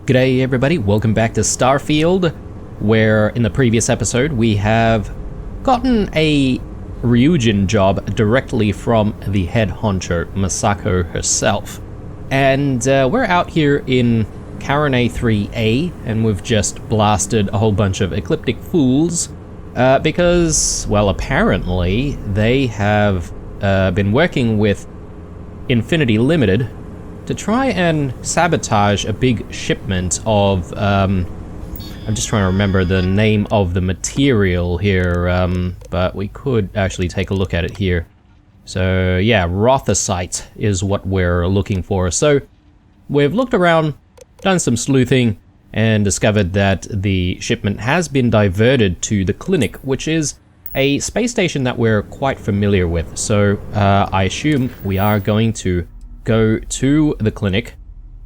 G'day everybody, welcome back to Starfield, where in the previous episode we have gotten a Ryujin job directly from the head honcho, Masako herself. And we're out here in Karane 3A, and we've just blasted a whole bunch of Ecliptic Fools, because, well, apparently they have been working with Infinity Limited to try and sabotage a big shipment of, I'm just trying to remember the name of the material here, but we could actually take a look at it here. So yeah, Rothosite is what we're looking for. So we've looked around, done some sleuthing, and discovered that the shipment has been diverted to the clinic, which is a space station that we're quite familiar with. So I assume we are going to go to the clinic.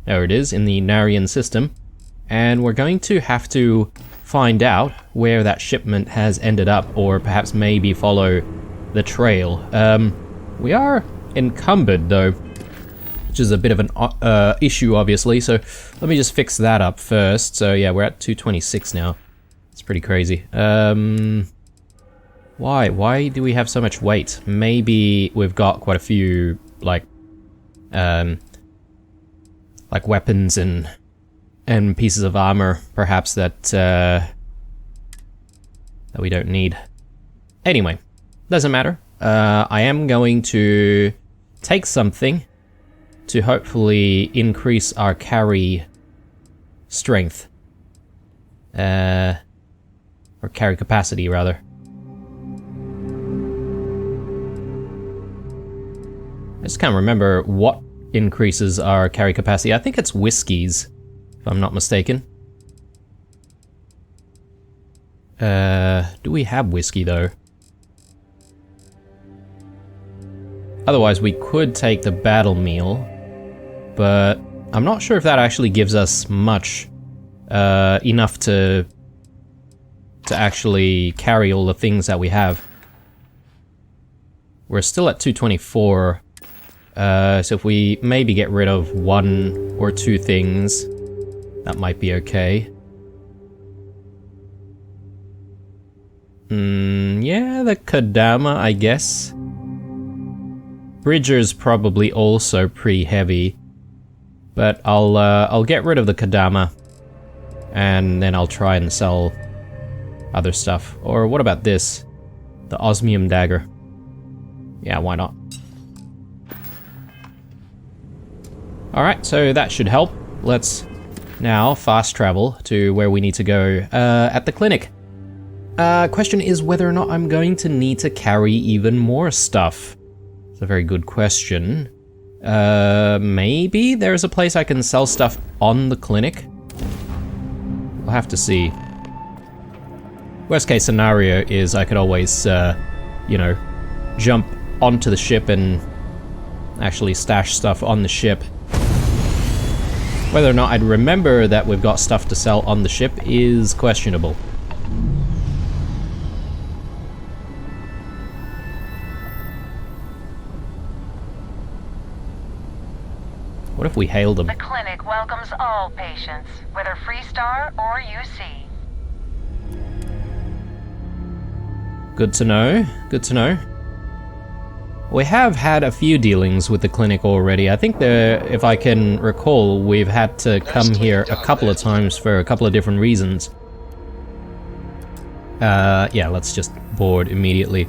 There it is, in the Narian system. And we're going to have to find out where that shipment has ended up, or perhaps maybe follow the trail. We are encumbered though, which is a bit of an issue obviously, so let me just fix that up first. So yeah, we're at 226 now. It's pretty crazy. Why do we have so much weight? Maybe we've got quite a few, like weapons and pieces of armor, perhaps, that we don't need. Anyway, doesn't matter. I am going to take something to hopefully increase our carry strength. Or carry capacity, rather. I just can't remember what increases our carry capacity. I think it's whiskeys, if I'm not mistaken. Do we have whiskey though? Otherwise we could take the battle meal, but I'm not sure if that actually gives us much, enough to actually carry all the things that we have. We're still at 224. So if we maybe get rid of one or two things, that might be okay. Yeah, the Kodama, I guess. Bridger's probably also pretty heavy, but I'll get rid of the Kodama, and then I'll try and sell other stuff. Or what about this? The osmium dagger. Yeah, why not? Alright, so that should help. Let's now fast travel to where we need to go at the clinic. Question is whether or not I'm going to need to carry even more stuff. It's a very good question. Maybe there's a place I can sell stuff on the clinic? We'll have to see. Worst case scenario is I could always, you know, jump onto the ship and actually stash stuff on the ship. Whether or not I'd remember that we've got stuff to sell on the ship is questionable. What if we hailed them? The clinic welcomes all patients, whether Freestar or UC. Good to know, good to know. We have had a few dealings with the clinic already. I think if I can recall, we've had to come here a couple of times for a couple of different reasons. Yeah, let's just board immediately.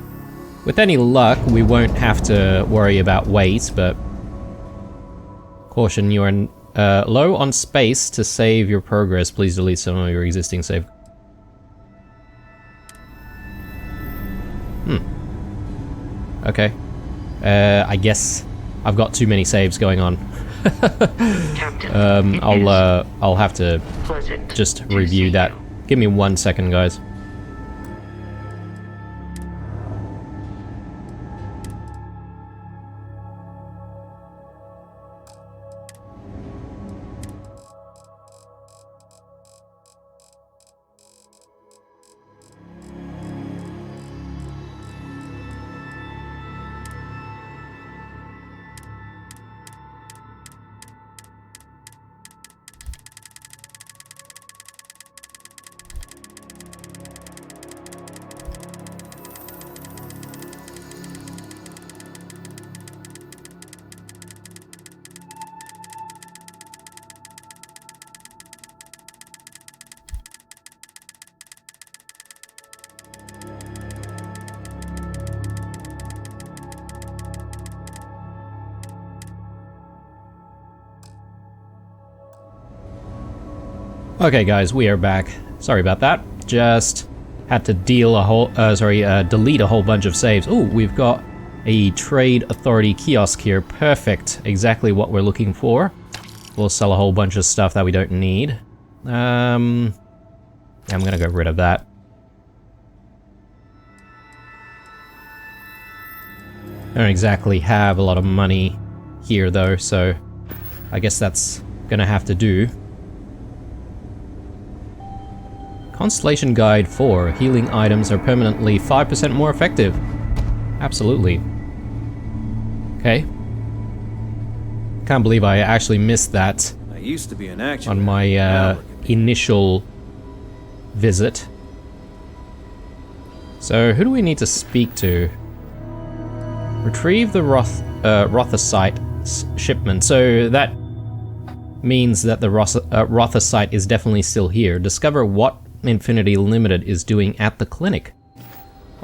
With any luck, we won't have to worry about weight, but... Caution, you are low on space to save your progress. Please delete some of your existing save. Okay. I guess I've got too many saves going on. I'll have to just review that. Give me 1 second, guys. Okay, guys, we are back. Sorry about that. Just had to delete a whole bunch of saves. Oh, we've got a trade authority kiosk here. Perfect. Exactly what we're looking for. We'll sell a whole bunch of stuff that we don't need. I'm gonna get rid of that. I don't exactly have a lot of money here though, so I guess that's gonna have to do. Constellation Guide 4. Healing items are permanently 5% more effective. Absolutely. Okay. Can't believe I actually missed that I used to be an action on my initial visit. So, who do we need to speak to? Retrieve the Rothosite shipment. So that means that the Rothosite is definitely still here. Discover what Infinity Limited is doing at the clinic.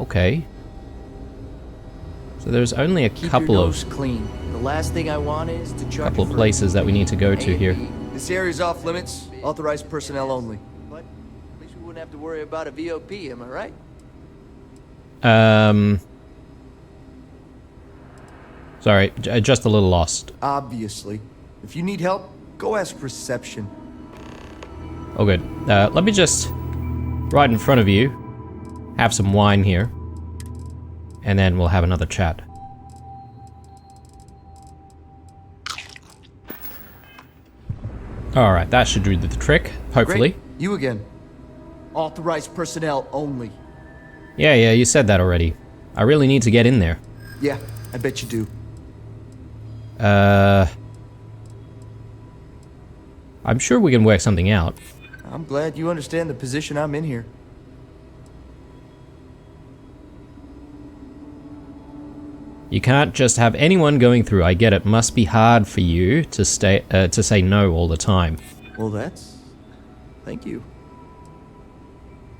Okay. So there's only a couple of clean. The last thing I want is to couple of places that we need to go to here. This area's off limits. Authorized personnel only. But at least we wouldn't have to worry about a VOP, am I right? Sorry, just a little lost. Obviously. If you need help, go ask reception. Oh, good. Let me just, right in front of you, have some wine here. And then we'll have another chat. Alright, that should do the trick, hopefully. Great. You again. Authorized personnel only. Yeah, you said that already. I really need to get in there. Yeah, I bet you do. I'm sure we can work something out. I'm glad you understand the position I'm in here. You can't just have anyone going through. I get it. Must be hard for you to say no all the time. Well, thank you.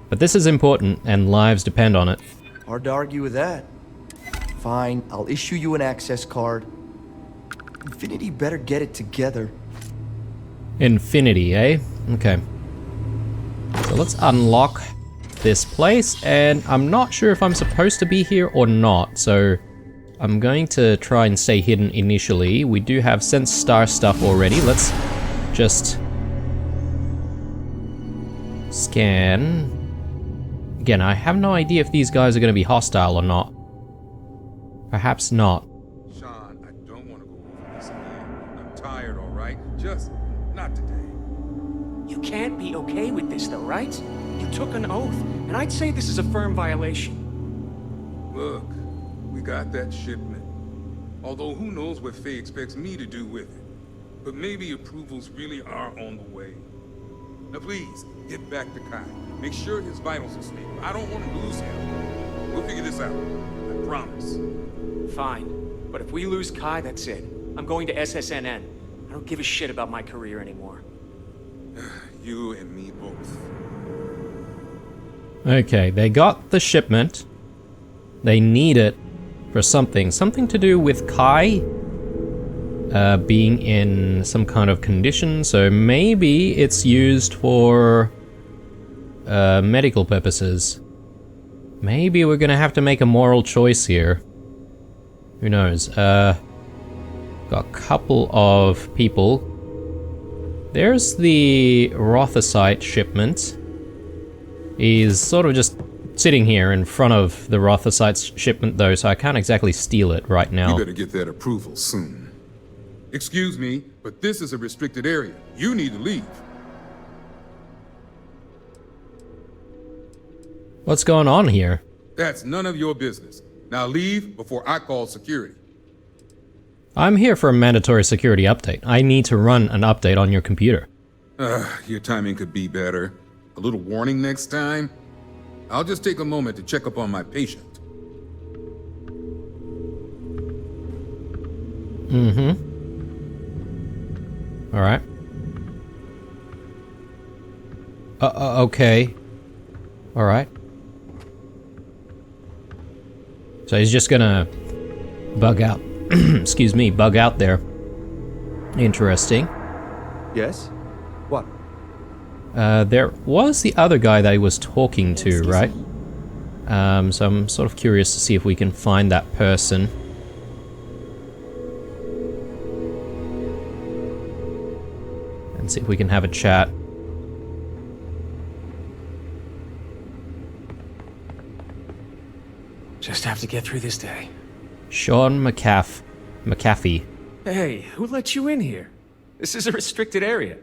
But this is important, and lives depend on it. Hard to argue with that. Fine, I'll issue you an access card. Infinity better get it together. Infinity, eh? Okay. So let's unlock this place, and I'm not sure if I'm supposed to be here or not, so I'm going to try and stay hidden initially. We do have Sense Star stuff already. Let's just scan. Again, I have no idea if these guys are going to be hostile or not. Perhaps not. Sean, I don't want to go over this again. I'm tired, all right? Just not today. You can't be okay with this, though, right? You took an oath, and I'd say this is a firm violation. Look, we got that shipment. Although who knows what Faye expects me to do with it. But maybe approvals really are on the way. Now please, get back to Kai. Make sure his vitals are stable. I don't want to lose him. We'll figure this out. I promise. Fine. But if we lose Kai, that's it. I'm going to SSNN. I don't give a shit about my career anymore. You and me both. Okay, they got the shipment. They need it for something. Something to do with Kai being in some kind of condition. So maybe it's used for medical purposes. Maybe we're gonna have to make a moral choice here. Who knows? Got a couple of people. There's the Rothosite shipment. He's sort of just sitting here in front of the Rothosite shipment though, so I can't exactly steal it right now. You better get that approval soon. Excuse me, but this is a restricted area. You need to leave. What's going on here? That's none of your business. Now leave before I call security. I'm here for a mandatory security update. I need to run an update on your computer. Your timing could be better. A little warning next time. I'll just take a moment to check up on my patient. Alright. Okay. Alright. So he's just gonna bug out. Excuse me, bug out there. Interesting. Yes? What? There was the other guy that he was talking to, right? So I'm sort of curious to see if we can find that person. And see if we can have a chat. Just have to get through this day. Sean McAfee. Hey, who let you in here? This is a restricted area.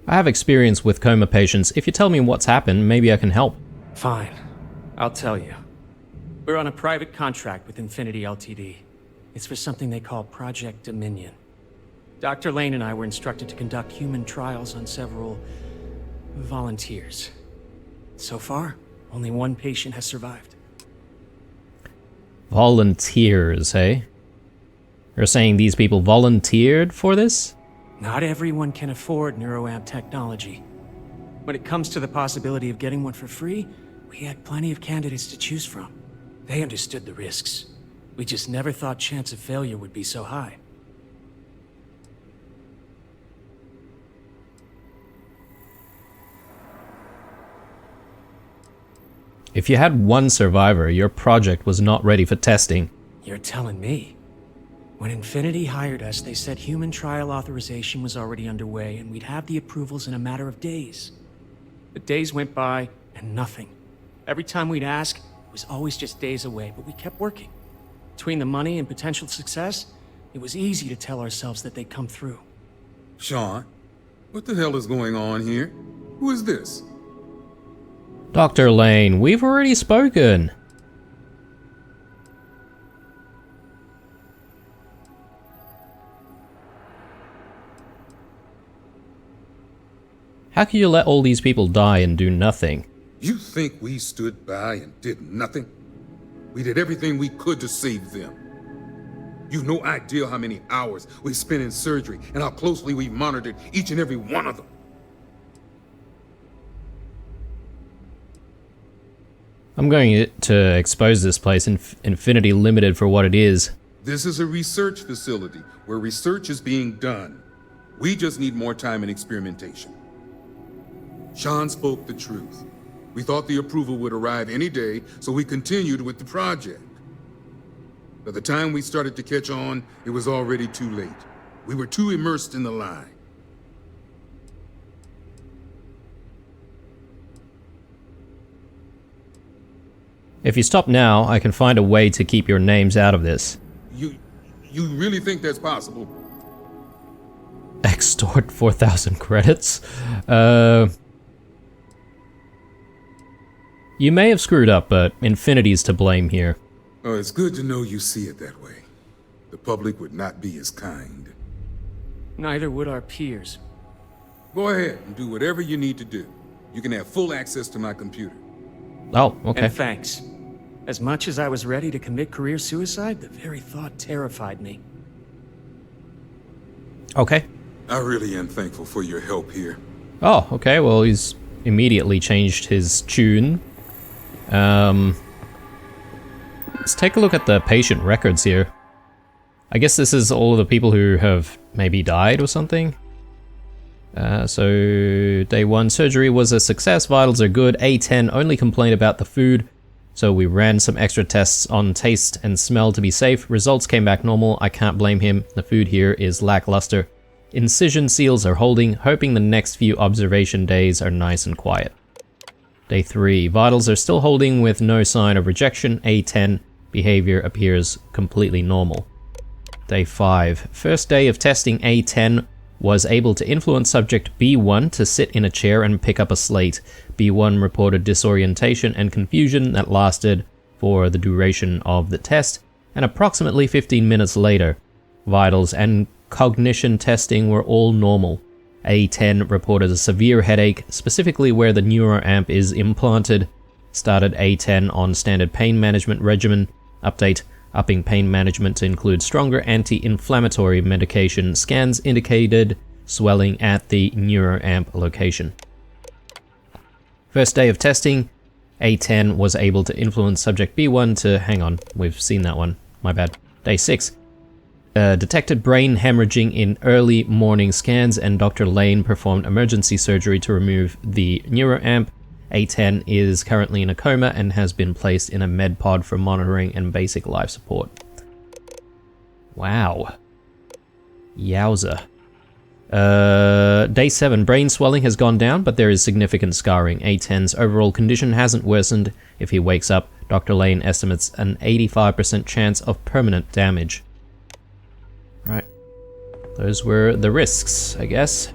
I have experience with coma patients. If you tell me what's happened, maybe I can help. Fine. I'll tell you. We're on a private contract with Infinity Ltd. It's for something they call Project Dominion. Dr. Lane and I were instructed to conduct human trials on several volunteers. So far, only one patient has survived. Volunteers, hey? You're saying these people volunteered for this? Not everyone can afford neuroamp technology. When it comes to the possibility of getting one for free, we had plenty of candidates to choose from. They understood the risks. We just never thought chance of failure would be so high. If you had one survivor, your project was not ready for testing. You're telling me? When Infinity hired us, they said human trial authorization was already underway and we'd have the approvals in a matter of days. The days went by and nothing. Every time we'd ask, it was always just days away, but we kept working. Between the money and potential success, it was easy to tell ourselves that they'd come through. Sean, what the hell is going on here? Who is this? Dr. Lane, we've already spoken. How can you let all these people die and do nothing? You think we stood by and did nothing? We did everything we could to save them. You've no idea how many hours we spent in surgery and how closely we monitored each and every one of them. I'm going to expose this place in Infinity Limited for what it is. This is a research facility where research is being done. We just need more time and experimentation. Sean spoke the truth. We thought the approval would arrive any day, so we continued with the project. By the time we started to catch on, it was already too late. We were too immersed in the lie. If you stop now, I can find a way to keep your names out of this. You really think that's possible? Extort 4,000 credits? You may have screwed up, but Infinity's to blame here. Oh, it's good to know you see it that way. The public would not be as kind. Neither would our peers. Go ahead and do whatever you need to do. You can have full access to my computer. Oh, okay. And thanks. As much as I was ready to commit career suicide, the very thought terrified me. Okay. I really am thankful for your help here. Oh, okay, well, he's immediately changed his tune. Let's take a look at the patient records here. I guess this is all of the people who have maybe died or something. So, day 1, surgery was a success, vitals are good. A10 only complained about the food, so we ran some extra tests on taste and smell to be safe. Results came back normal, I can't blame him. The food here is lackluster. Incision seals are holding, hoping the next few observation days are nice and quiet. Day 3, vitals are still holding with no sign of rejection. A10, behavior appears completely normal. Day 5, first day of testing. A10 was able to influence subject B1 to sit in a chair and pick up a slate. B1 reported disorientation and confusion that lasted for the duration of the test, and approximately 15 minutes later, vitals and cognition testing were all normal. A10 reported a severe headache, specifically where the neuroamp is implanted. Started A10 on standard pain management regimen. Update: upping pain management to include stronger anti-inflammatory medication. Scans indicated swelling at the neuroamp location. First day of testing, A10 was able to influence subject B1 to, hang on, we've seen that one, My bad. Day 6. Detected brain hemorrhaging in early morning scans, and Dr. Lane performed emergency surgery to remove the neuroamp. A10 is currently in a coma and has been placed in a med pod for monitoring and basic life support. Wow. Yowza. Day 7. Brain swelling has gone down, but there is significant scarring. A10's overall condition hasn't worsened. If he wakes up, Dr. Lane estimates an 85% chance of permanent damage. Right. Those were the risks, I guess.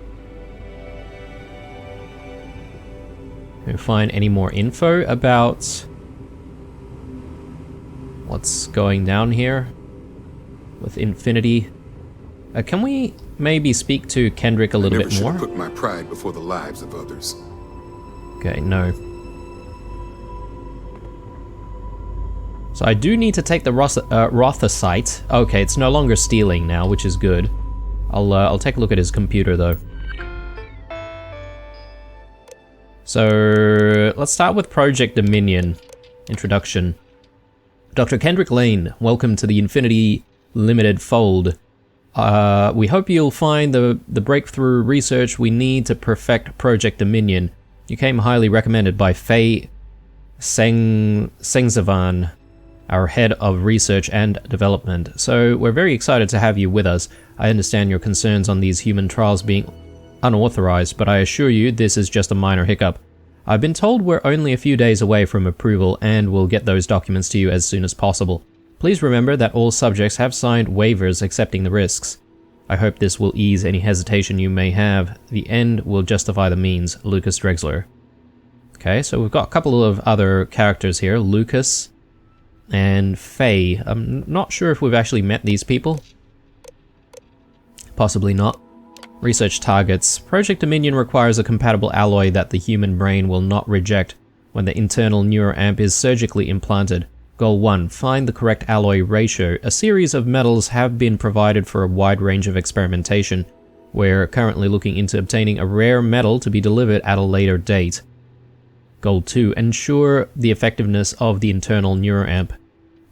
Can we find any more info about what's going down here with Infinity? Can we maybe speak to Kendrick a little bit more? I never should have put my pride before the lives of others. Okay, no. So I do need to take the Rothosite. Okay, it's no longer stealing now, which is good. I'll take a look at his computer though. So let's start with Project Dominion. Introduction. Dr. Kendrick Lane, welcome to the Infinity Limited fold. We hope you'll find the breakthrough research we need to perfect Project Dominion. You came highly recommended by Faye Sengzavan, our head of research and development. So we're very excited to have you with us. I understand your concerns on these human trials being unauthorized, but I assure you this is just a minor hiccup. I've been told we're only a few days away from approval, and we'll get those documents to you as soon as possible. Please remember that all subjects have signed waivers accepting the risks. I hope this will ease any hesitation you may have. The end will justify the means. Lucas Drexler. Okay, so we've got a couple of other characters here. Lucas and Faye. I'm not sure if we've actually met these people. Possibly not. Research targets. Project Dominion requires a compatible alloy that the human brain will not reject when the internal neuroamp is surgically implanted. Goal 1. Find the correct alloy ratio. A series of metals have been provided for a wide range of experimentation. We're currently looking into obtaining a rare metal to be delivered at a later date. Goal 2. Ensure the effectiveness of the internal neuroamp.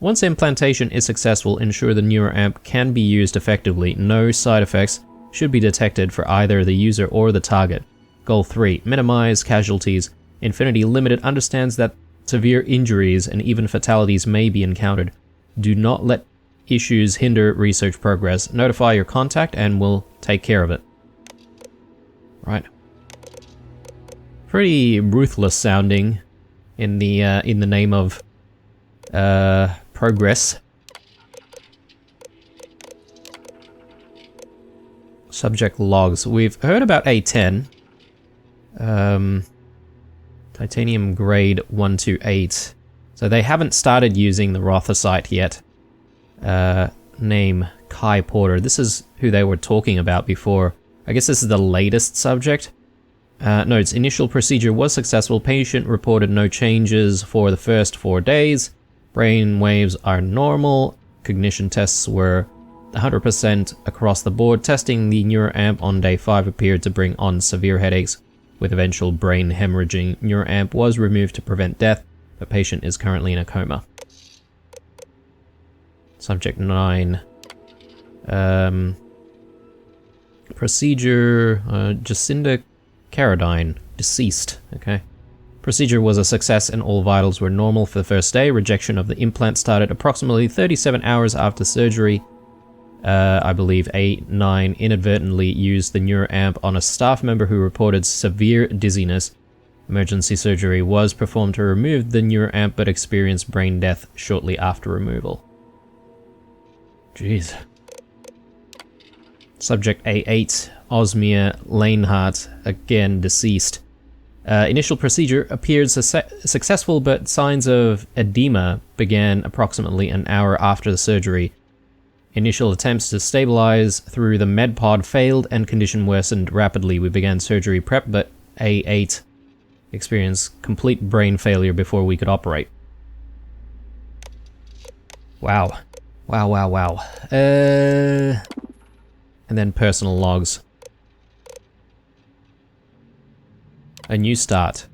Once implantation is successful, ensure the neuroamp can be used effectively. No side effects should be detected for either the user or the target. Goal 3. Minimize casualties. Infinity Limited understands that severe injuries and even fatalities may be encountered. Do not let issues hinder research progress. Notify your contact and we'll take care of it. Right. Pretty ruthless sounding in the name of progress. Subject logs. We've heard about A10. Titanium grade 128. So they haven't started using the Rothosite yet. Name Kai Porter. This is who they were talking about before. I guess this is the latest subject. Notes. Initial procedure was successful. Patient reported no changes for the first 4 days. Brain waves are normal. Cognition tests were 100% across the board. Testing the neuroamp on day 5 appeared to bring on severe headaches with eventual brain hemorrhaging. Neuroamp was removed to prevent death. The patient is currently in a coma. Subject 9. Procedure, Jacinda Carradine, deceased. Okay. Procedure was a success and all vitals were normal for the first day. Rejection of the implant started approximately 37 hours after surgery. I believe A9 inadvertently used the neuroamp on a staff member who reported severe dizziness. Emergency surgery was performed to remove the neuroamp but experienced brain death shortly after removal. Jeez. Subject A8, Osmia Lanehart, again deceased. Initial procedure appeared successful, but signs of edema began approximately an hour after the surgery. Initial attempts to stabilize through the med pod failed and condition worsened rapidly. We began surgery prep, but A8 experienced complete brain failure before we could operate. Wow. Wow. And then personal logs. A new start.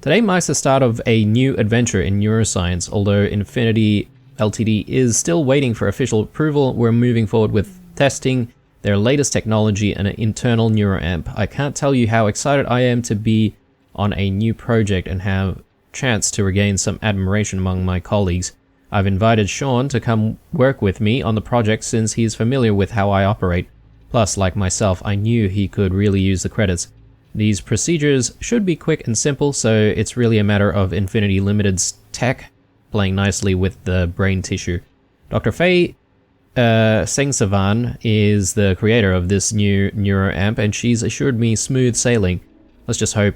Today marks the start of a new adventure in neuroscience. Although Infinity Ltd is still waiting for official approval. We're moving forward with testing their latest technology and an internal neuroamp. I can't tell you how excited I am to be on a new project and have chance to regain some admiration among my colleagues. I've invited Sean to come work with me on the project since he's familiar with how I operate. Plus, like myself, I knew he could really use the credits. These procedures should be quick and simple, so it's really a matter of Infinity Limited's tech playing nicely with the brain tissue. Dr. Faye Sengsavan is the creator of this new neuroamp, and she's assured me smooth sailing. Let's just hope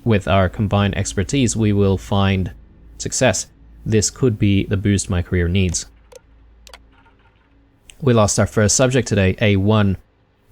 with our combined expertise we will find success. This could be the boost my career needs. We lost our first subject today, A1,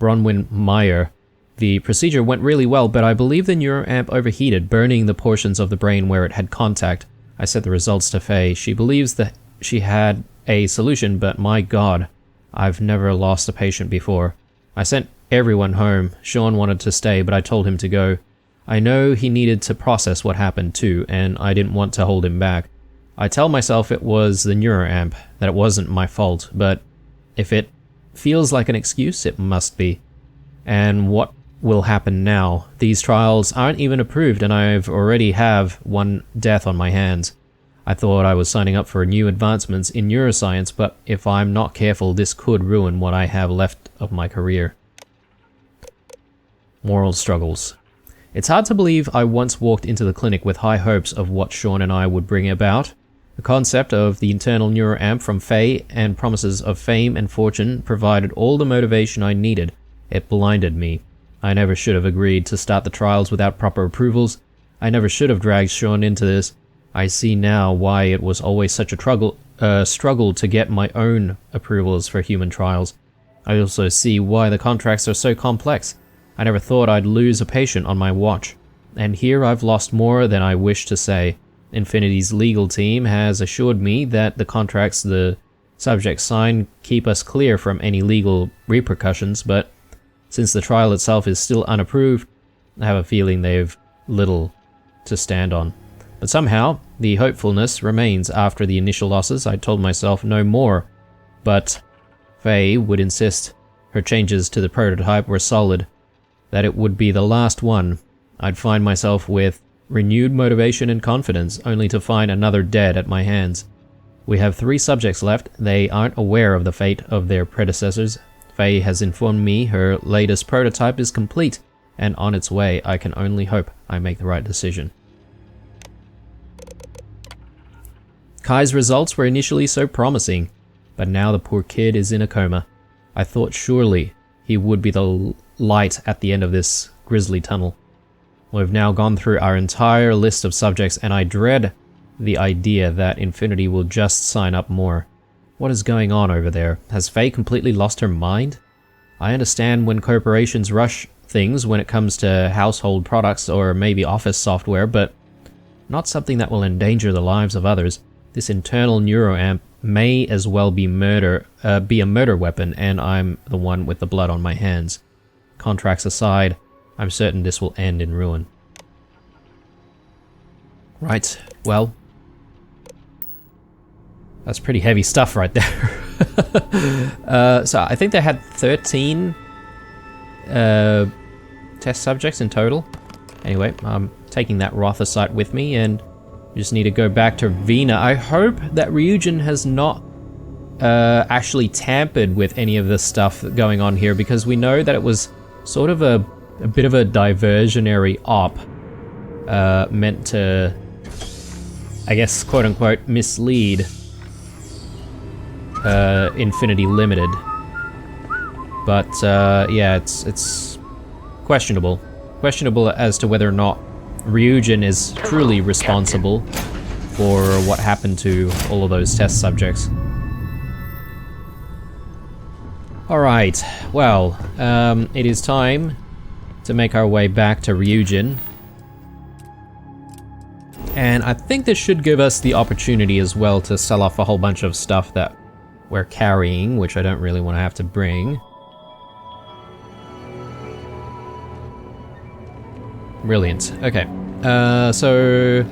Bronwyn Meyer. The procedure went really well, but I believe the neuroamp overheated, burning the portions of the brain where it had contact. I sent the results to Faye. She believes that she had a solution, but my god, I've never lost a patient before. I sent everyone home. Sean wanted to stay, but I told him to go. I know he needed to process what happened too, and I didn't want to hold him back. I tell myself it was the neuroamp, that it wasn't my fault, but if it feels like an excuse, it must be. And what will happen now? These trials aren't even approved, and I've already have one death on my hands. I thought I was signing up for new advancements in neuroscience, but if I'm not careful, this could ruin what I have left of my career. Moral struggles. It's hard to believe I once walked into the clinic with high hopes of what Sean and I would bring about. The concept of the internal neuroamp from Faye and promises of fame and fortune provided all the motivation I needed. It blinded me. I never should have agreed to start the trials without proper approvals. I never should have dragged Sean into this. I see now why it was always such a struggle to get my own approvals for human trials. I also see why the contracts are so complex. I never thought I'd lose a patient on my watch. And here I've lost more than I wish to say. Infinity's legal team has assured me that the contracts the subjects sign keep us clear from any legal repercussions, but since the trial itself is still unapproved, I have a feeling they've little to stand on. But somehow, the hopefulness remains after the initial losses. I told myself no more, but Faye would insist her changes to the prototype were solid, that it would be the last one. I'd find myself with renewed motivation and confidence, only to find another dead at my hands. We have 3 subjects left. They aren't aware of the fate of their predecessors. Faye has informed me her latest prototype is complete and on its way. I can only hope I make the right decision. Kai's results were initially so promising, but now the poor kid is in a coma. I thought surely he would be the light at the end of this grisly tunnel. We've now gone through our entire list of subjects, and I dread the idea that Infinity will just sign up more. What is going on over there? Has Faye completely lost her mind? I understand when corporations rush things when it comes to household products or maybe office software, but not something that will endanger the lives of others. This internal neuroamp may as well be a murder weapon, and I'm the one with the blood on my hands. Contracts aside, I'm certain this will end in ruin. Right, well, that's pretty heavy stuff right there. So I think they had 13 test subjects in total. Anyway, I'm taking that Rotha with me, and we just need to go back to Vina. I hope that Ryujin has not actually tampered with any of this stuff going on here, because we know that it was sort of a bit of a diversionary op meant to, I guess, quote-unquote, mislead Infinity Limited. But yeah, it's questionable. Questionable as to whether or not Ryujin is truly responsible for what happened to all of those test subjects. Alright, well, it is time to make our way back to Ryujin. And I think this should give us the opportunity as well to sell off a whole bunch of stuff that we're carrying, which I don't really want to have to bring. Brilliant. Okay. So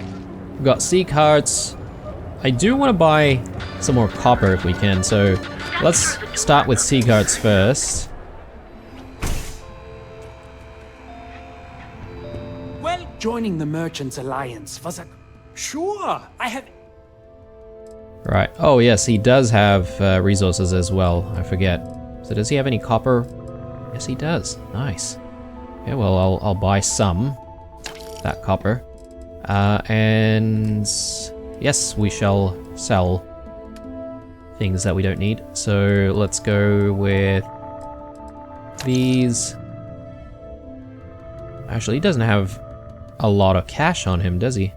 we've got sea carts. I do want to buy some more copper if we can, so let's start with sea carts first. Well, joining the Merchants Alliance was a... Sure, I have... Right. Oh yes, he does have resources as well. I forget. So does he have any copper? Yes, he does. Nice. Yeah, well, I'll buy some. That copper. And yes, we shall sell things that we don't need. So let's go with these. Actually, he doesn't have a lot of cash on him, does he?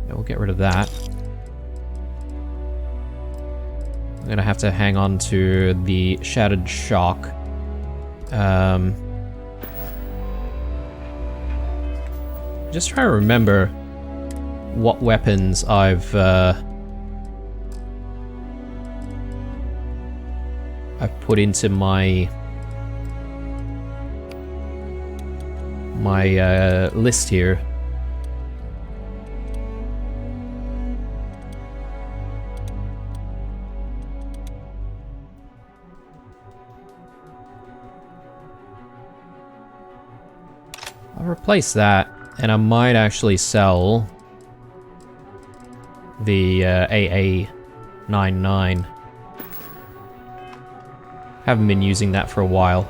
Yeah, we'll get rid of that. I'm gonna have to hang on to the Shattered Shock. Just trying to remember what weapons I've put into my list here. I'll replace that, and I might actually sell the AA-99. Haven't been using that for a while.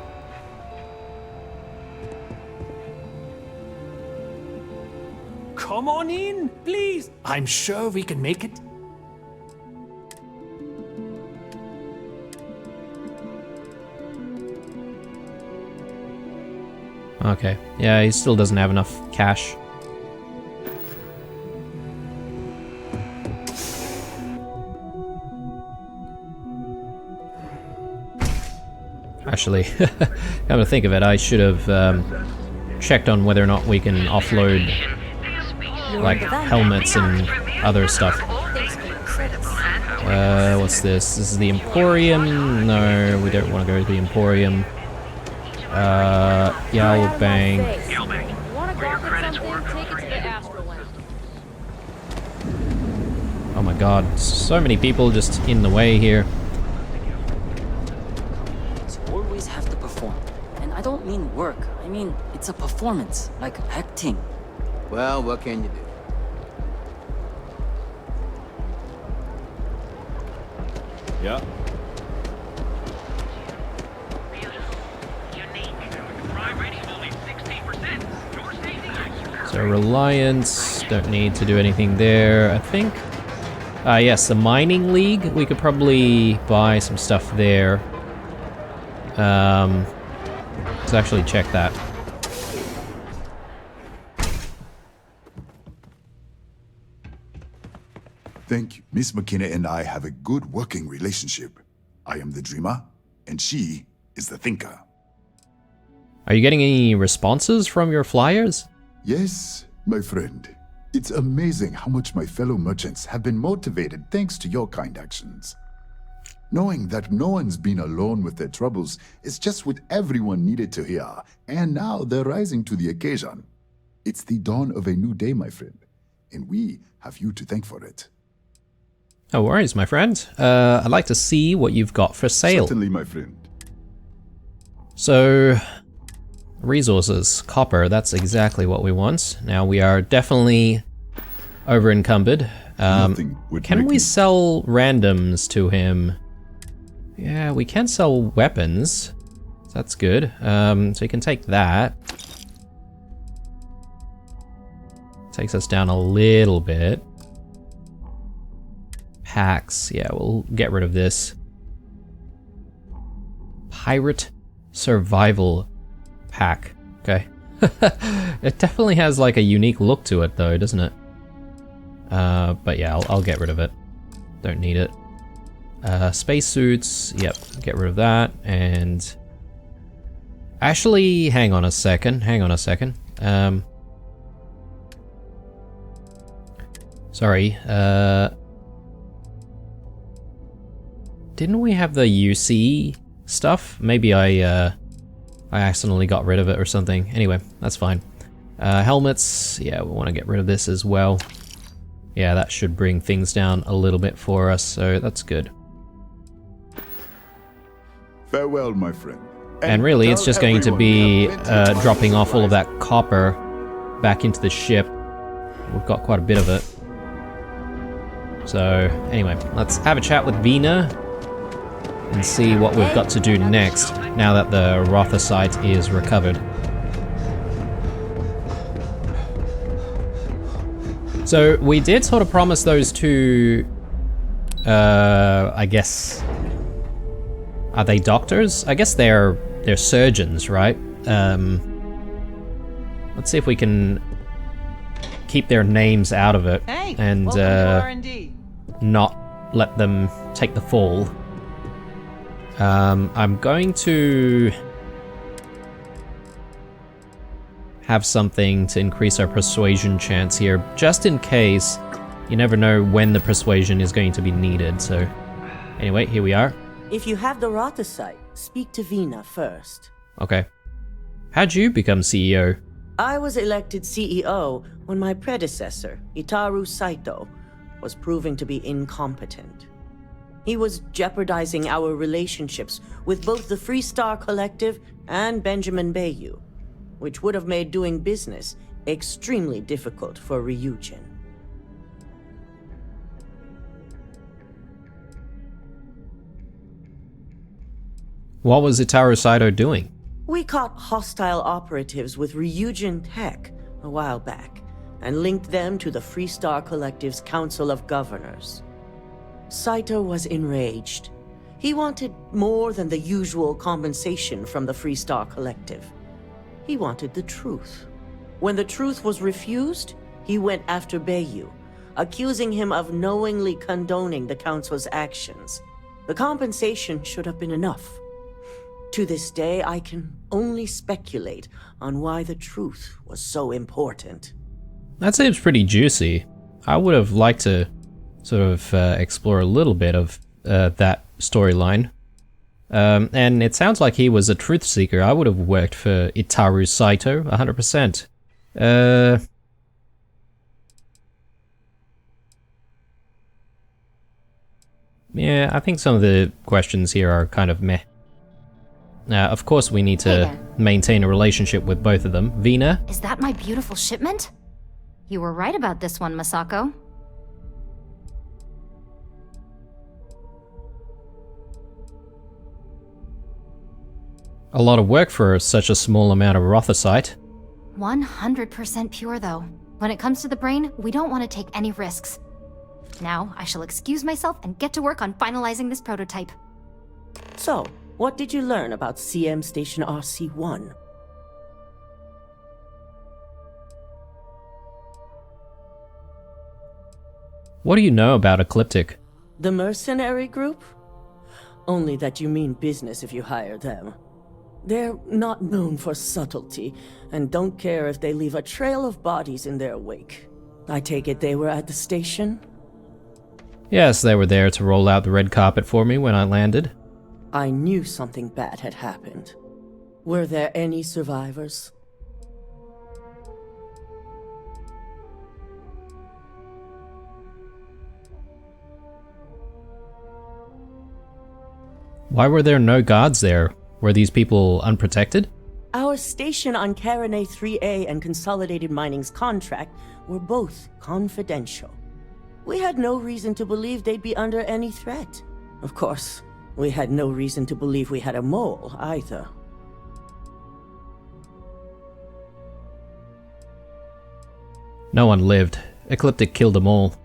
Come on in, please. I'm sure we can make it. Okay, yeah, he still doesn't have enough cash. Actually, come to think of it, I should have checked on whether or not we can offload like helmets and other stuff. What's this? This is the Emporium. No, we don't want to go to the Emporium. Yell Bank. Oh my god, so many people just in the way here. You always have to perform. And I don't mean work. I mean, it's a performance, like acting. Well, what can you do? Yeah. So Reliance, don't need to do anything there, I think. Yes, the Mining League, we could probably buy some stuff there. Let's actually check that. Thank you. Miss McKenna and I have a good working relationship. I am the dreamer, and she is the thinker. Are you getting any responses from your flyers? Yes, my friend. It's amazing how much my fellow merchants have been motivated thanks to your kind actions. Knowing that no one's been alone with their troubles is just what everyone needed to hear, and now they're rising to the occasion. It's the dawn of a new day, my friend, and we have you to thank for it. No worries, my friend. I'd like to see what you've got for sale. Certainly, my friend. So, resources, copper, that's exactly what we want. Now, we are definitely over encumbered. Can we sell randoms to him? Yeah, we can sell weapons. That's good. So you can take that. Takes us down a little bit. Packs, yeah, we'll get rid of this. Pirate Survival Pack, okay. It definitely has like a unique look to it though, doesn't it? But yeah, I'll get rid of it. Don't need it. Spacesuits, yep, get rid of that, and... Actually, hang on a second. Sorry, didn't we have the UC stuff? Maybe I accidentally got rid of it or something. Anyway, that's fine. Helmets, yeah, we want to get rid of this as well. Yeah, that should bring things down a little bit for us, so that's good. Farewell, my friend. And really, it's just going to be dropping off all of that copper back into the ship. We've got quite a bit of it. So, anyway, let's have a chat with Vina and see what we've got to do next, now that the Rothosite is recovered. So, we did sort of promise those two, I guess... Are they doctors? I guess they're surgeons, right? Let's see if we can keep their names out of it and not let them take the fall. I'm going to have something to increase our persuasion chance here, just in case. You never know when the persuasion is going to be needed, so... Anyway, here we are. If you have the Rothosite, speak to Vina first. Okay. How'd you become CEO? I was elected CEO when my predecessor, Itaru Saito, was proving to be incompetent. He was jeopardizing our relationships with both the Freestar Collective and Benjamin Bayou, which would have made doing business extremely difficult for Ryujin. What was Itaru Saito doing? We caught hostile operatives with Ryujin Tech a while back, and linked them to the Freestar Collective's Council of Governors. Saito was enraged. He wanted more than the usual compensation from the Freestar Collective. He wanted the truth. When the truth was refused, he went after Bayou, accusing him of knowingly condoning the Council's actions. The compensation should have been enough. To this day, I can only speculate on why the truth was so important. That seems pretty juicy. I would have liked to sort of explore a little bit of that storyline. And it sounds like he was a truth seeker. I would have worked for Itaru Saito 100%. Yeah, I think some of the questions here are kind of meh. Of course we need to maintain a relationship with both of them. Vina? Is that my beautiful shipment? You were right about this one, Masako. A lot of work for such a small amount of Rothosite. 100% pure, though. When it comes to the brain, we don't want to take any risks. Now, I shall excuse myself and get to work on finalizing this prototype. So, what did you learn about CM Station RC-1? What do you know about Ecliptic? The mercenary group? Only that you mean business if you hire them. They're not known for subtlety, and don't care if they leave a trail of bodies in their wake. I take it they were at the station? Yes, they were there to roll out the red carpet for me when I landed. I knew something bad had happened. Were there any survivors? Why were there no guards there? Were these people unprotected? Our station on Carone 3A and Consolidated Mining's contract were both confidential. We had no reason to believe they'd be under any threat. Of course, we had no reason to believe we had a mole, either. No one lived. Ecliptic killed them all.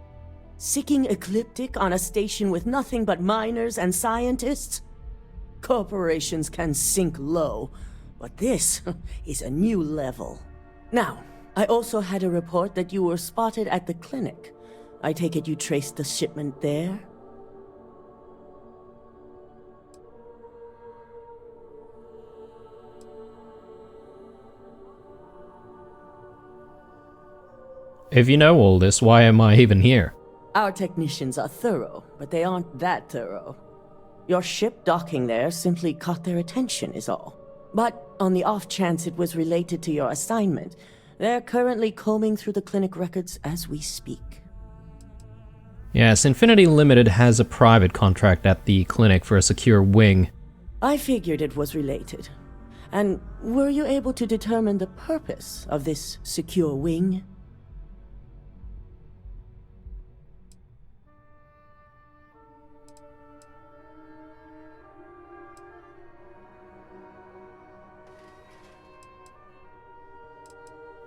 Sicking Ecliptic on a station with nothing but miners and scientists? Corporations can sink low, but this is a new level. Now, I also had a report that you were spotted at the clinic. I take it you traced the shipment there? If you know all this, why am I even here? Our technicians are thorough, but they aren't that thorough. Your ship docking there simply caught their attention is all. But on the off chance it was related to your assignment, they're currently combing through the clinic records as we speak. Yes, Infinity Limited has a private contract at the clinic for a secure wing. I figured it was related. And were you able to determine the purpose of this secure wing?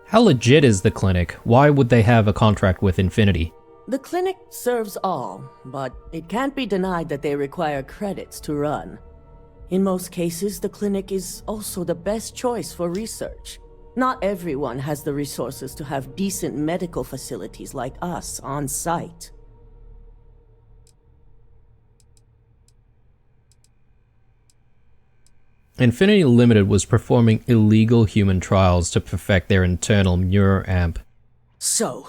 How legit is the clinic? Why would they have a contract with Infinity? The clinic serves all, but it can't be denied that they require credits to run. In most cases, the clinic is also the best choice for research. Not everyone has the resources to have decent medical facilities like us on site. Infinity Limited was performing illegal human trials to perfect their internal neuroamp. So,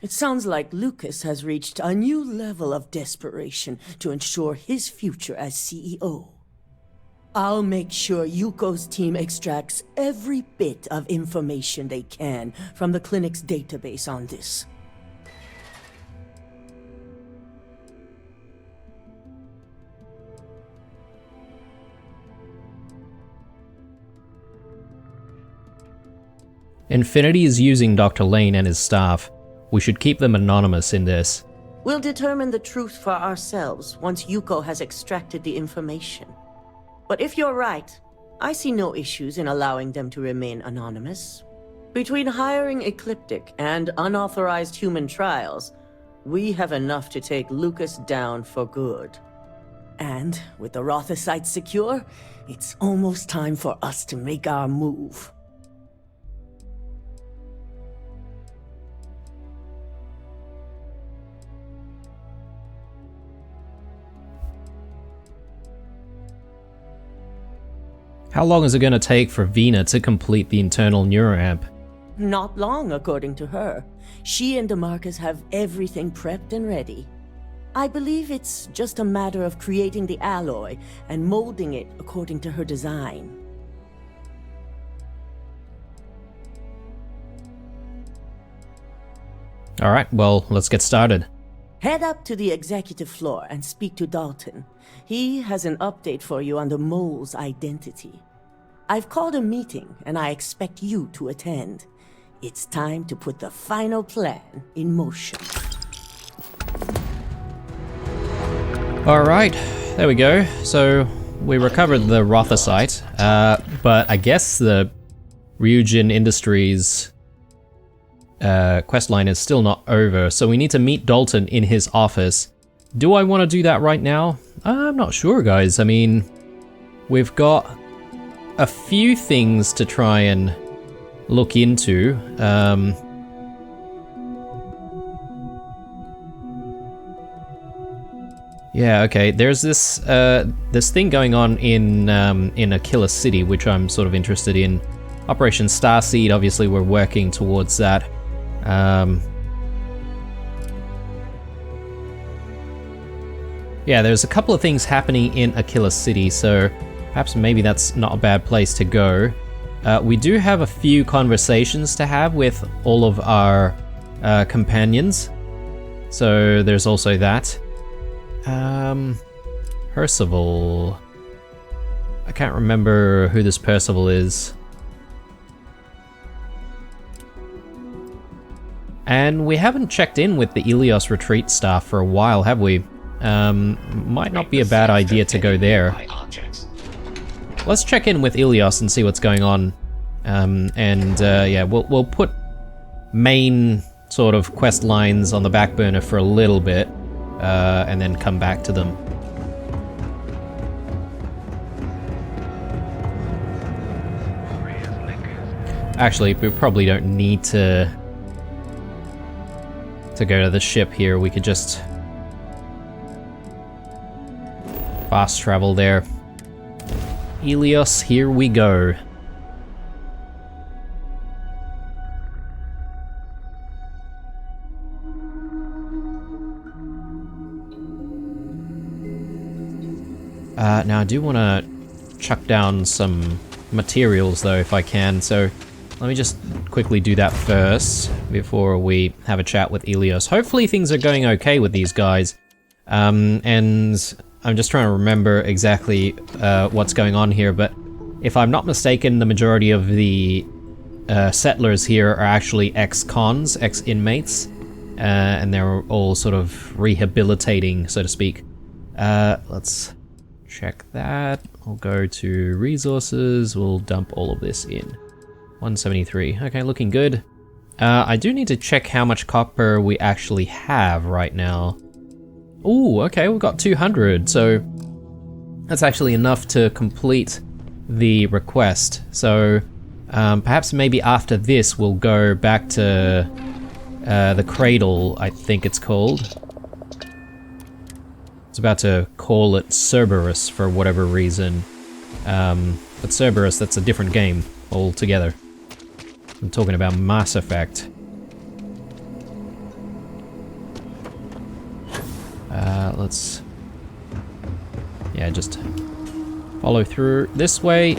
it sounds like Lucas has reached a new level of desperation to ensure his future as CEO. I'll make sure Yuko's team extracts every bit of information they can from the clinic's database on this. Infinity is using Dr. Lane and his staff. We should keep them anonymous in this. We'll determine the truth for ourselves once Yuko has extracted the information. But if you're right, I see no issues in allowing them to remain anonymous. Between hiring Ecliptic and unauthorized human trials, we have enough to take Lucas down for good. And with the Rothosite secure, it's almost time for us to make our move. How long is it going to take for Vina to complete the internal neuroamp? Not long, according to her. She and DeMarcus have everything prepped and ready. I believe it's just a matter of creating the alloy and molding it according to her design. Alright, well, let's get started. Head up to the executive floor and speak to Dalton. He has an update for you on the mole's identity. I've called a meeting and I expect you to attend. It's time to put the final plan in motion. Alright, there we go. So, we recovered the Rothosite, but I guess the Ryujin Industries questline is still not over, so we need to meet Dalton in his office. Do I want to do that right now? I'm not sure, guys. I mean, we've got a few things to try and look into. Yeah, okay. There's this thing going on in Aquila City, which I'm sort of interested in. Operation Starseed. Obviously, we're working towards that. Yeah, there's a couple of things happening in Aquila City, so perhaps maybe that's not a bad place to go. We do have a few conversations to have with all of our companions, so there's also that. Percival. I can't remember who this Percival is. And we haven't checked in with the Ilios retreat staff for a while, have we? Might not be a bad idea to go there. Let's check in with Ilios and see what's going on. Yeah, we'll put main sort of quest lines on the back burner for a little bit, and then come back to them. Actually, we probably don't need to go to the ship here. We could just fast travel there. Ilios, here we go. Now I do want to chuck down some materials though if I can, so let me just quickly quickly do that first before we have a chat with Elios. Hopefully things are going okay with these guys. And I'm just trying to remember exactly what's going on here, but if I'm not mistaken, the majority of the settlers here are actually ex-cons, ex-inmates, and they're all sort of rehabilitating, so to speak. Let's check that. We'll go to resources, we'll dump all of this in. 173, okay, looking good. I do need to check how much copper we actually have right now. Ooh, okay, we've got 200, so that's actually enough to complete the request. So perhaps maybe after this we'll go back to the cradle, I think it's called. I was about to call it Cerberus for whatever reason, but Cerberus, that's a different game altogether. I'm talking about Mass Effect. Let's... yeah, just follow through this way.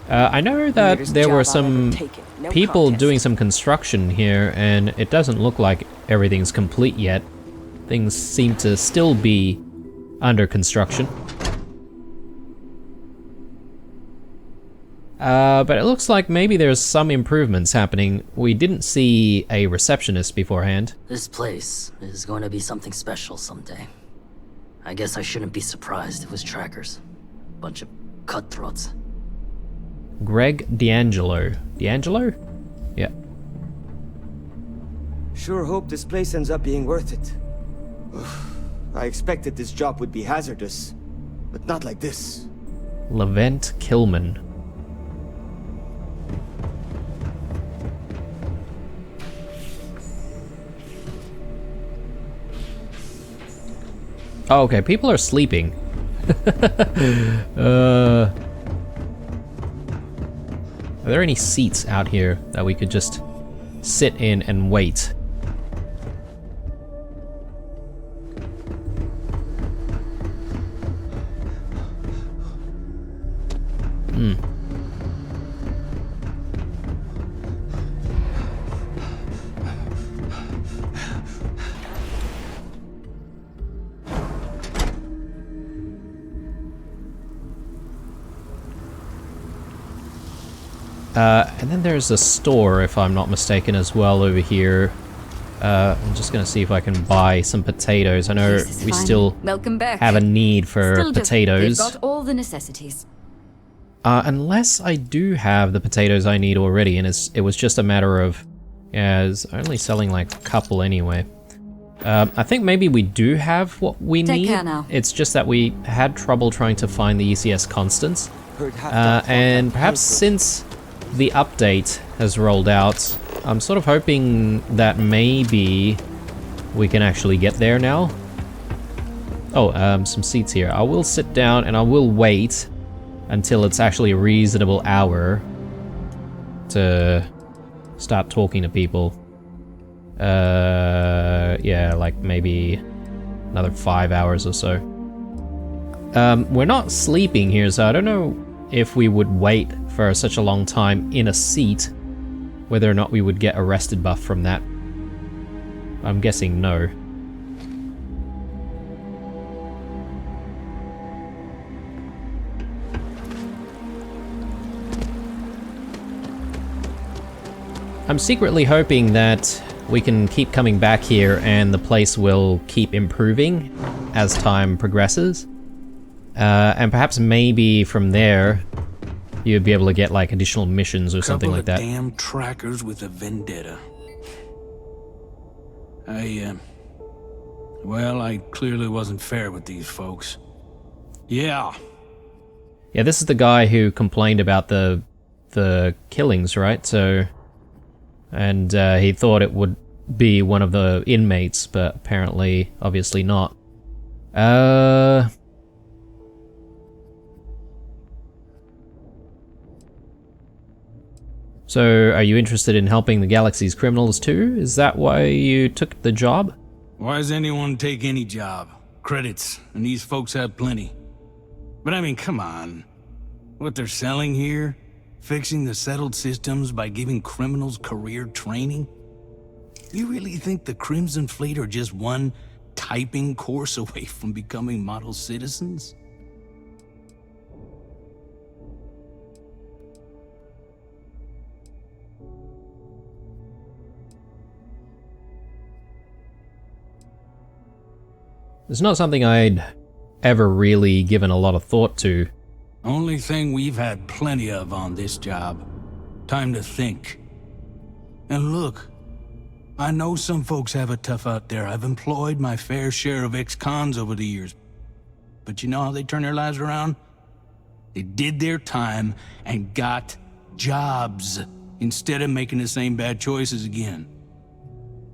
I know that there were some people doing some construction here, and it doesn't look like everything's complete yet. Things seem to still be under construction. But it looks like maybe there's some improvements happening. We didn't see a receptionist beforehand. This place is going to be something special someday. I guess I shouldn't be surprised it was trackers. Bunch of cutthroats. Greg D'Angelo. D'Angelo? Yeah. Sure hope this place ends up being worth it. I expected this job would be hazardous, but not like this. Levent Killman. Oh, okay, people are sleeping. Are there any seats out here that we could just sit in and wait? And then there's a store, if I'm not mistaken, as well over here. I'm just gonna see if I can buy some potatoes. I know we still have a need for potatoes. They've got all the necessities. Unless I do have the potatoes I need already, and it was just a matter of... yeah, it's only selling like a couple anyway. I think maybe we do have what we need. Take care now. It's just that we had trouble trying to find the ECS constants. And perhaps since the update has rolled out, I'm sort of hoping that maybe we can actually get there now. Oh, some seats here. I will sit down and I will wait until it's actually a reasonable hour to start talking to people. Yeah, like maybe another 5 hours or so. We're not sleeping here, so I don't know if we would wait for such a long time in a seat, whether or not we would get a rested buff from that. I'm guessing no. I'm secretly hoping that we can keep coming back here and the place will keep improving as time progresses. And perhaps maybe from there you'd be able to get like additional missions or something like that. Damn trackers with a vendetta. Well, I clearly wasn't fair with these folks. Yeah. Yeah, this is the guy who complained about the killings, right? So, and he thought it would be one of the inmates, but apparently, obviously not. So, are you interested in helping the galaxy's criminals too? Is that why you took the job? Why does anyone take any job? Credits, and these folks have plenty. But I mean, come on. What they're selling here? Fixing the settled systems by giving criminals career training? You really think the Crimson Fleet are just one typing course away from becoming model citizens? It's not something I'd ever really given a lot of thought to. Only thing we've had plenty of on this job. Time to think. And look, I know some folks have it tough out there. I've employed my fair share of ex-cons over the years. But you know how they turn their lives around? They did their time and got jobs instead of making the same bad choices again.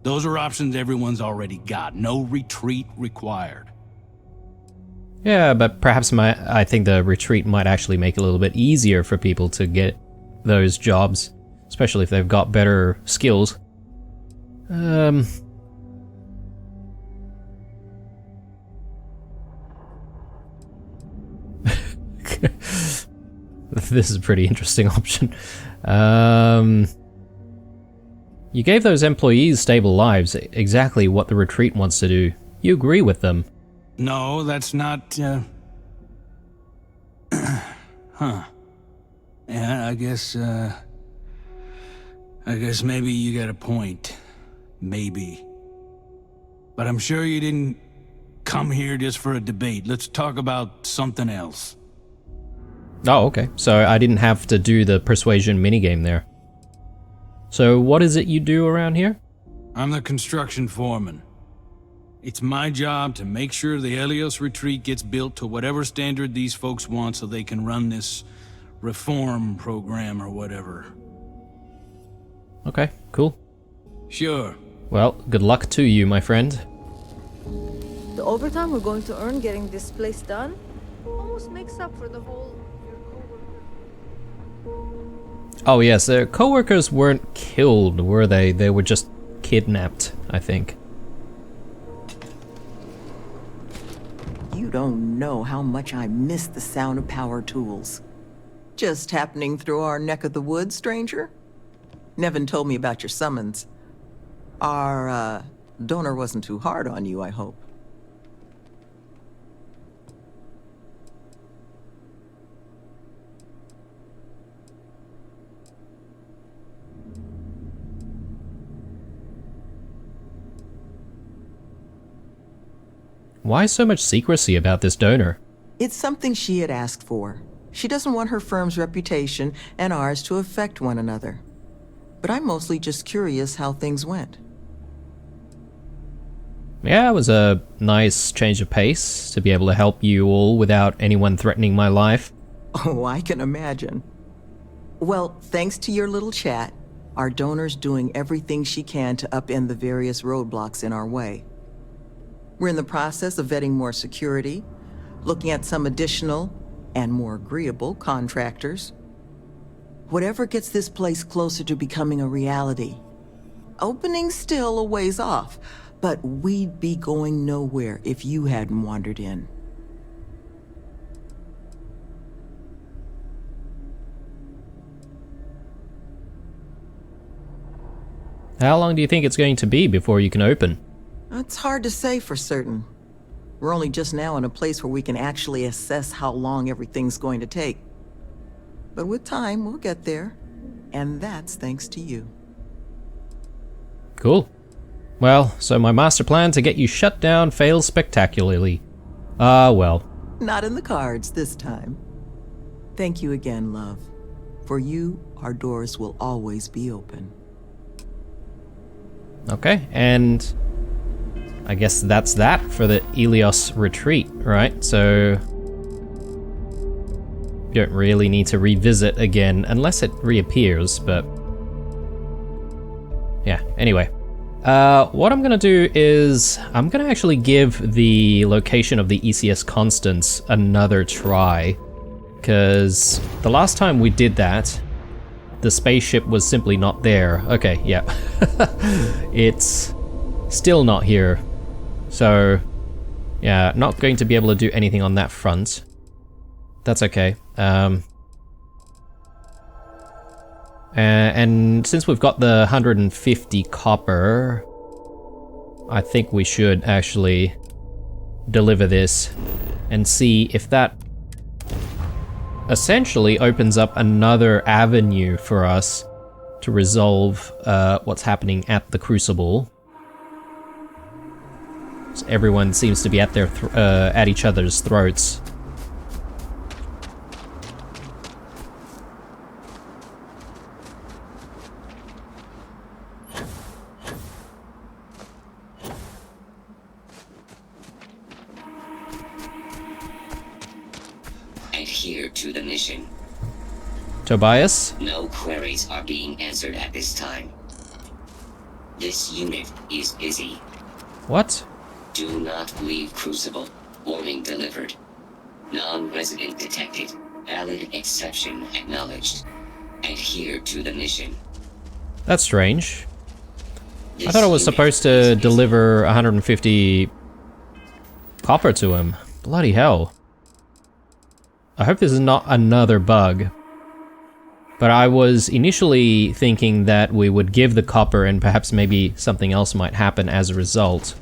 Those are options everyone's already got. No retreat required. Yeah, but perhaps I think the retreat might actually make it a little bit easier for people to get those jobs, especially if they've got better skills. This is a pretty interesting option. You gave those employees stable lives, exactly what the retreat wants to do. You agree with them. No, that's not, huh. Yeah, I guess maybe you got a point. Maybe. But I'm sure you didn't come here just for a debate. Let's talk about something else. Oh, okay. So I didn't have to do the persuasion minigame there. So what is it you do around here? I'm the construction foreman. It's my job to make sure the Helios retreat gets built to whatever standard these folks want so they can run this reform program or whatever. Okay, cool. Sure. Well, good luck to you, my friend. The overtime we're going to earn getting this place done almost makes up for the whole... Oh yes, their co-workers weren't killed, were they? They were just kidnapped, I think. You don't know how much I miss the sound of power tools. Just happening through our neck of the woods, stranger? Nevin told me about your summons. Our, donor wasn't too hard on you, I hope. Why so much secrecy about this donor? It's something she had asked for. She doesn't want her firm's reputation and ours to affect one another. But I'm mostly just curious how things went. Yeah, it was a nice change of pace to be able to help you all without anyone threatening my life. Oh, I can imagine. Well, thanks to your little chat, our donor's doing everything she can to upend the various roadblocks in our way. We're in the process of vetting more security, looking at some additional and more agreeable contractors. Whatever gets this place closer to becoming a reality. Opening's still a ways off, but we'd be going nowhere if you hadn't wandered in. How long do you think it's going to be before you can open? It's hard to say for certain. We're only just now in a place where we can actually assess how long everything's going to take. But with time, we'll get there. And that's thanks to you. Cool. Well, so my master plan to get you shut down fails spectacularly. Well. Not in the cards this time. Thank you again, love. For you, our doors will always be open. Okay, and I guess that's that for the Helios retreat, right? So you don't really need to revisit again unless it reappears, but yeah, anyway. What I'm gonna do is I'm gonna actually give the location of the ECS Constance another try, because the last time we did that, the spaceship was simply not there. Okay, yeah. It's still not here. So, yeah, not going to be able to do anything on that front. That's okay. And since we've got the 150 copper, I think we should actually deliver this and see if that essentially opens up another avenue for us to resolve what's happening at the Crucible. So everyone seems to be at their at each other's throats. Adhere to the mission. Tobias? No queries are being answered at this time. This unit is busy. What? Do not leave Crucible. Warning delivered. Non-resident detected. Valid exception acknowledged. Adhere to the mission. That's strange. I thought I was supposed to deliver 150 copper to him. Bloody hell. I hope this is not another bug. But I was initially thinking that we would give the copper and perhaps maybe something else might happen as a result.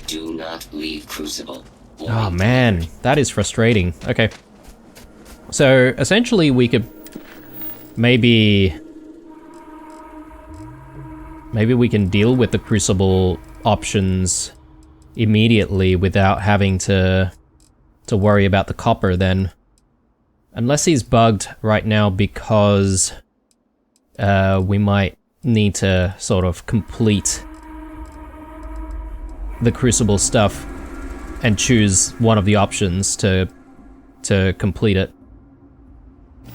Do not leave Crucible. Oh man, that is frustrating. Okay. So essentially we could maybe we can deal with the Crucible options immediately without having to worry about the copper then. Unless he's bugged right now because we might need to sort of complete the Crucible stuff and choose one of the options to complete it.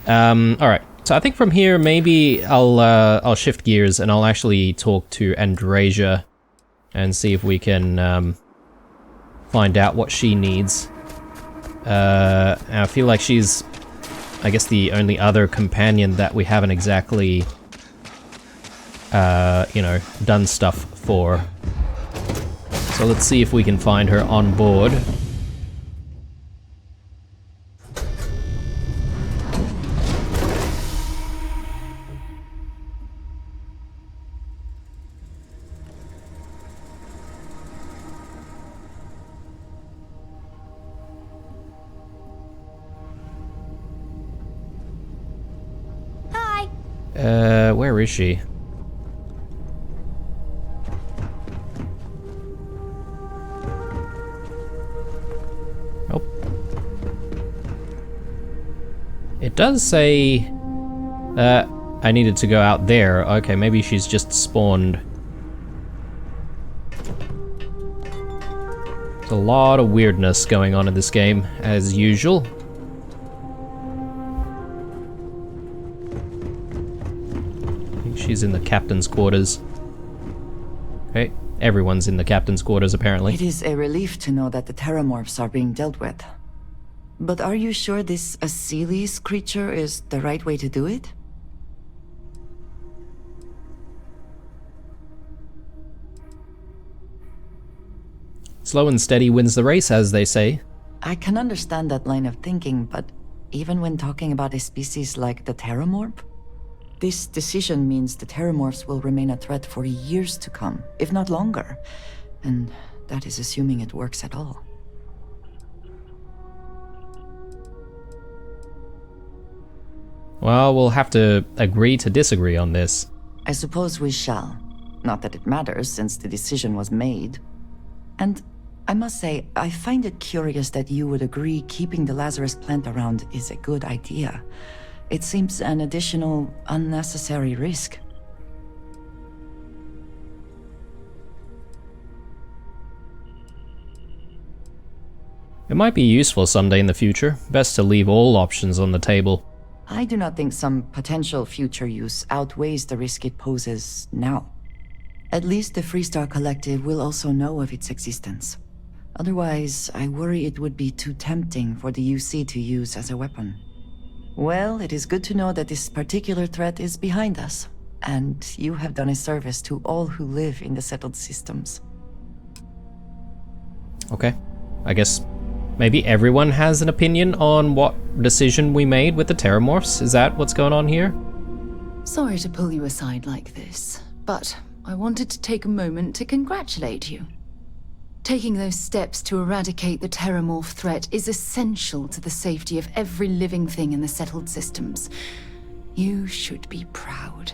Alright, so I think from here maybe I'll shift gears and I'll actually talk to Andrasia and see if we can find out what she needs. I feel like she's, I guess, the only other companion that we haven't exactly, you know, done stuff for. So let's see if we can find her on board. Where is she? Nope. It does say I needed to go out there. Okay, maybe she's just spawned. There's a lot of weirdness going on in this game, as usual. She's in the captain's quarters. Okay, everyone's in the captain's quarters apparently. It is a relief to know that the Terramorphs are being dealt with. But are you sure this Aseles creature is the right way to do it? Slow and steady wins the race, as they say. I can understand that line of thinking, but even when talking about a species like the Terramorph, this decision means the Terramorphs will remain a threat for years to come, if not longer. And that is assuming it works at all. Well, we'll have to agree to disagree on this. I suppose we shall. Not that it matters, since the decision was made. And I must say, I find it curious that you would agree keeping the Lazarus plant around is a good idea. It seems an additional, unnecessary risk. It might be useful someday in the future. Best to leave all options on the table. I do not think some potential future use outweighs the risk it poses now. At least the Freestar Collective will also know of its existence. Otherwise, I worry it would be too tempting for the UC to use as a weapon. Well, it is good to know that this particular threat is behind us, and you have done a service to all who live in the settled systems. Okay. I guess maybe everyone has an opinion on what decision we made with the Terramorphs? Is that what's going on here? Sorry to pull you aside like this, but I wanted to take a moment to congratulate you. Taking those steps to eradicate the Terramorph threat is essential to the safety of every living thing in the settled systems. You should be proud.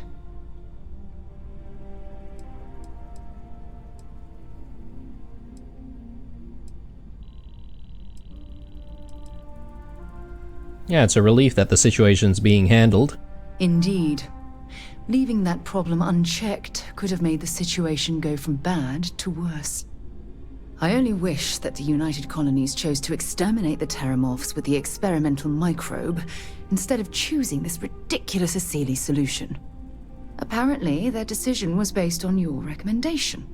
Yeah, it's a relief that the situation's being handled. Indeed. Leaving that problem unchecked could have made the situation go from bad to worse. I only wish that the United Colonies chose to exterminate the Terramorphs with the experimental microbe, instead of choosing this ridiculous Asili solution. Apparently, their decision was based on your recommendation.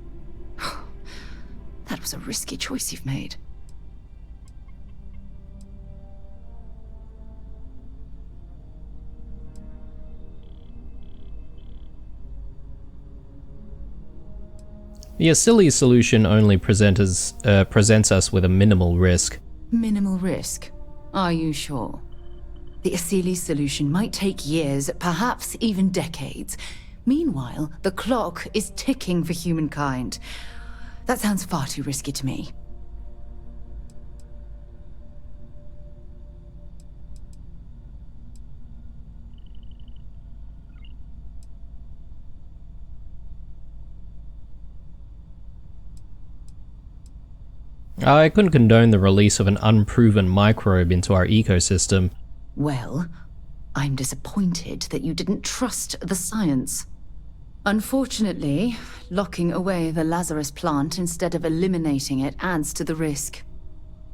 That was a risky choice you've made. The Asili solution only presents us with a minimal risk. Minimal risk? Are you sure? The Asili solution might take years, perhaps even decades. Meanwhile, the clock is ticking for humankind. That sounds far too risky to me. I couldn't condone the release of an unproven microbe into our ecosystem. Well, I'm disappointed that you didn't trust the science. Unfortunately, locking away the Lazarus plant instead of eliminating it adds to the risk.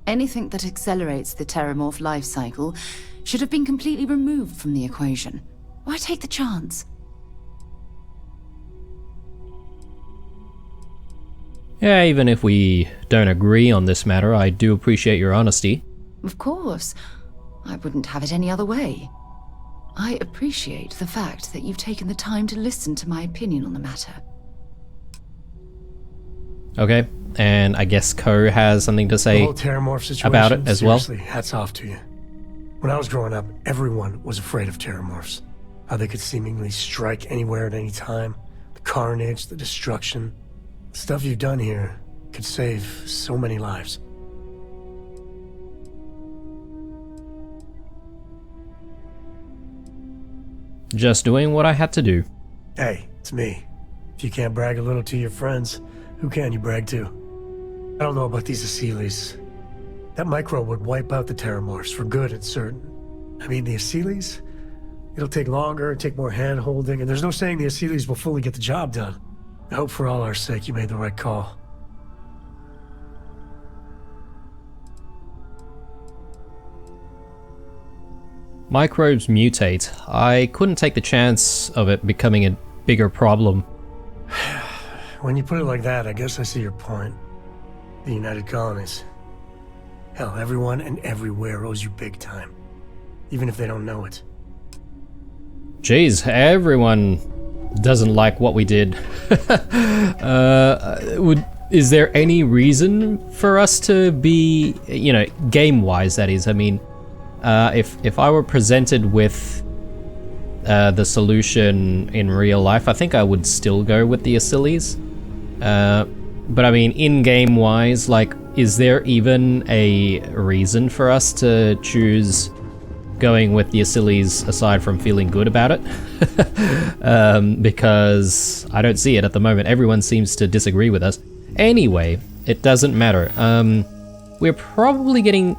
Anything that accelerates the Terramorph life cycle should have been completely removed from the equation. Why take the chance? Yeah, even if we don't agree on this matter, I do appreciate your honesty. Of course. I wouldn't have it any other way. I appreciate the fact that you've taken the time to listen to my opinion on the matter. Okay, and I guess Ko has something to say the whole Terramorph situation, about it as well. Seriously, hats off to you. When I was growing up, everyone was afraid of Terramorphs. How they could seemingly strike anywhere at any time. The carnage, the destruction. The stuff you've done here could save so many lives. Just doing what I had to do. Hey, it's me. If you can't brag a little to your friends, who can you brag to? I don't know about these Asilis. That microbe would wipe out the Terramorphs for good and certain. I mean, the Asilis? It'll take longer, take more hand-holding, and there's no saying the Asilis will fully get the job done. I hope for all our sake you made the right call. Microbes mutate. I couldn't take the chance of it becoming a bigger problem. When you put it like that, I guess I see your point. The United Colonies. Hell, everyone and everywhere owes you big time. Even if they don't know it. Jeez, everyone doesn't like what we did. Is there any reason for us to be, game-wise, that is? I mean, if I were presented with the solution in real life, I think I would still go with the Asilis. But I mean, in-game wise, is there even a reason for us to choose going with the Asilis aside from feeling good about it? Because I don't see it at the moment. Everyone seems to disagree with us. Anyway, it doesn't matter. We're probably getting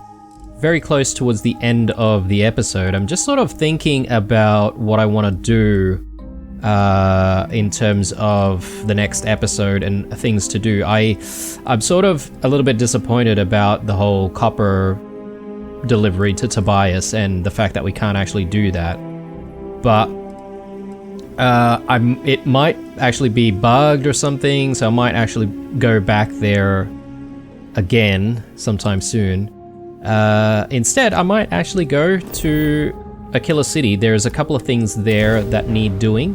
very close towards the end of the episode. I'm just sort of thinking about what I want to do in terms of the next episode and things to do. I'm sort of a little bit disappointed about the whole copper delivery to Tobias and the fact that we can't actually do that. But it might actually be bugged or something, so I might actually go back there again sometime soon. Instead, I might actually go to Aquila City. There's a couple of things there that need doing.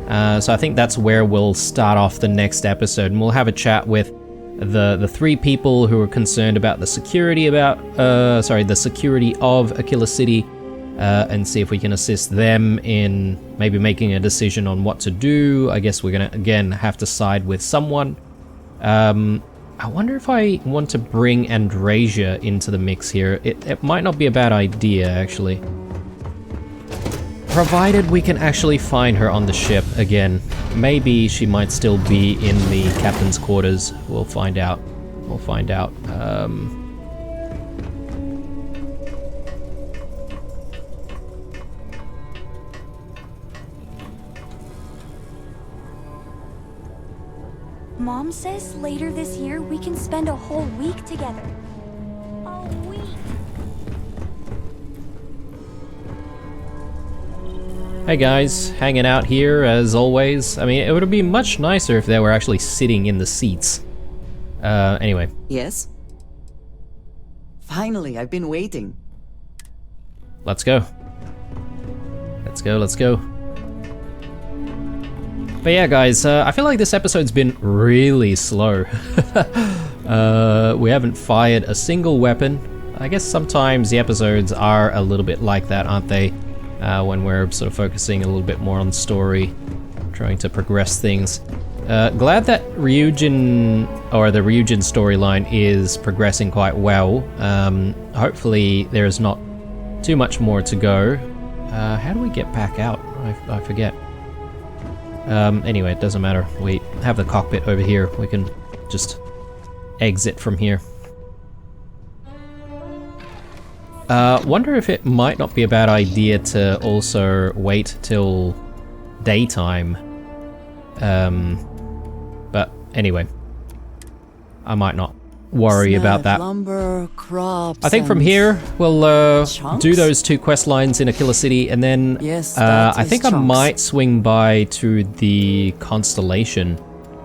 So I think that's where we'll start off the next episode, and we'll have a chat with the three people who are concerned about the security of Aquila City, and see if we can assist them in maybe making a decision on what to do. I guess we're gonna, again, have to side with someone. I wonder if I want to bring Andrasia into the mix here. It might not be a bad idea, actually. Provided we can actually find her on the ship again. Maybe she might still be in the captain's quarters. We'll find out. We'll find out. Mom says later this year we can spend a whole week together. A week. Hey guys, hanging out here as always. I mean, it would be much nicer if they were actually sitting in the seats. Anyway. Yes? Finally, I've been waiting. Let's go. Let's go, let's go. But yeah, guys, I feel like this episode's been really slow. We haven't fired a single weapon. I guess sometimes the episodes are a little bit like that, aren't they? When we're sort of focusing a little bit more on story, trying to progress things. Glad that Ryujin, or the Ryujin storyline, is progressing quite well. Hopefully there's not too much more to go. How do we get back out? I forget. Anyway, it doesn't matter. We have the cockpit over here. We can just exit from here. Wonder if it might not be a bad idea to also wait till daytime. But anyway, I might not worry about that. Lumber, crops, I think from here we'll do those 2 quest lines in Aquila City, and then I think I might swing by to the Constellation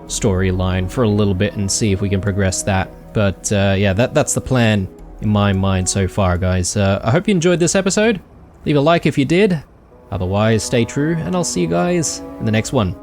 storyline for a little bit and see if we can progress that. But yeah, that's the plan in my mind so far, guys. I hope you enjoyed this episode. Leave a like if you did. Otherwise, stay true, and I'll see you guys in the next one.